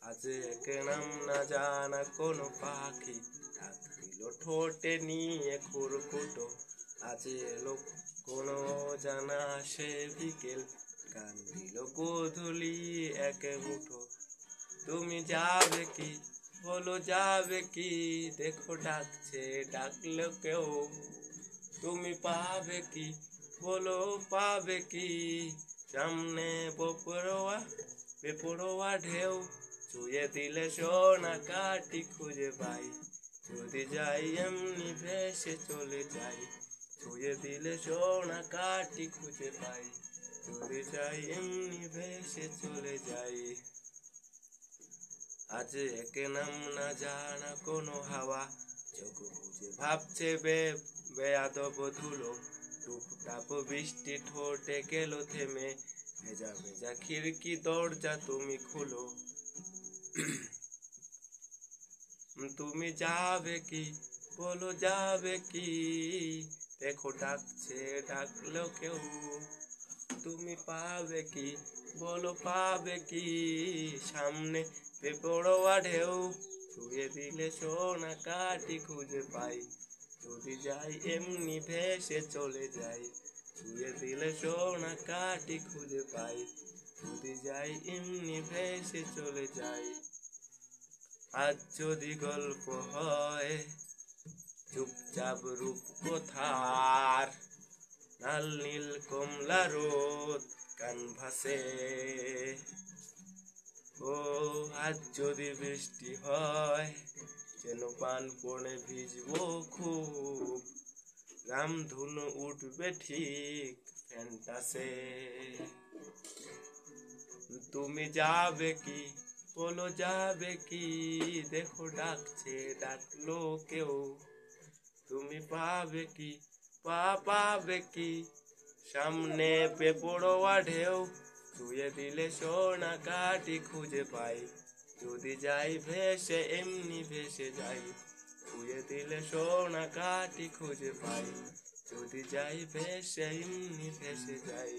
আজ এক নাম না জানা কোনো পাখি ডাক দিল ঠোঁটে নিয়ে খুরকুটো। আজ এলো কোনো জানা সে বিকেল, গান দিল গোধূলি এক মুঠো। তুমি যাবে কি, বলো যাবে কি, দেখো ডাকছে ডাকলো কেউ। তুমি পাবে কি, বলো পাবে কি, সামনে বেপরোয়া ঢেউ। ছুঁয়ে দিলে সোনা কাটি খুঁজে পাই, যদি যাই এমনি ভেসে চলে যাই। ছুঁয়ে দিলে সোনা কাটি খুঁজে পাই, যদি যাই এমনি ভেসে চলে যাই। আজ এক নাম না জানা কোনো হাওয়া, চোখ বুঝে ভাবছে বেয়াদব ধুলো। টুপটাপ বৃষ্টি ঠোঁটে গেল থেমে, ভেজা ভেজা খিড়কি দরজা তুমি খুলো। তুমি যাবে কি, বলো যাবে কি, দেখো ডাকছে ডাকলো কেউ। তুমি পাবে কি, বলো পাবে কি, সামনে বেপরোয়া ঢেউ। ছুঁয়ে দিলে সোনা কাটি খুঁজে পাই, যদি যাই এমনি ভেসে চলে যাই। ছুঁয়ে দিলে সোনা কাটি খুঁজে পাই, যদি যাই এমনি ভেসে চলে যাই। আজ যদি গল্প হয় চুপচাপ রূপকথার, লাল নীল কমলা রোদ ক্যানভাসে। ও আজ যদি বৃষ্টি হয়, যেন প্রাণপণে ভিজবো খুব, রামধনু উঠবে ঠিক ফ্যান্টাসে। তুমি যাবে কি, বলো যাবে কি, দেখো ডাকছে ডাকলো কেউ। তুমি পাবে কি, পাবে কি, সামনে বেপরোয়া ঢেউ। ছুঁয়ে দিলে সোনা কাটি খুঁজে পাই, যদি যাই ভেসে এমনি ভেসে যাই। ছুঁয়ে দিলে সোনা কাটি খুঁজে পাই, যদি যাই ভেসে এমনি ভেসে যাই।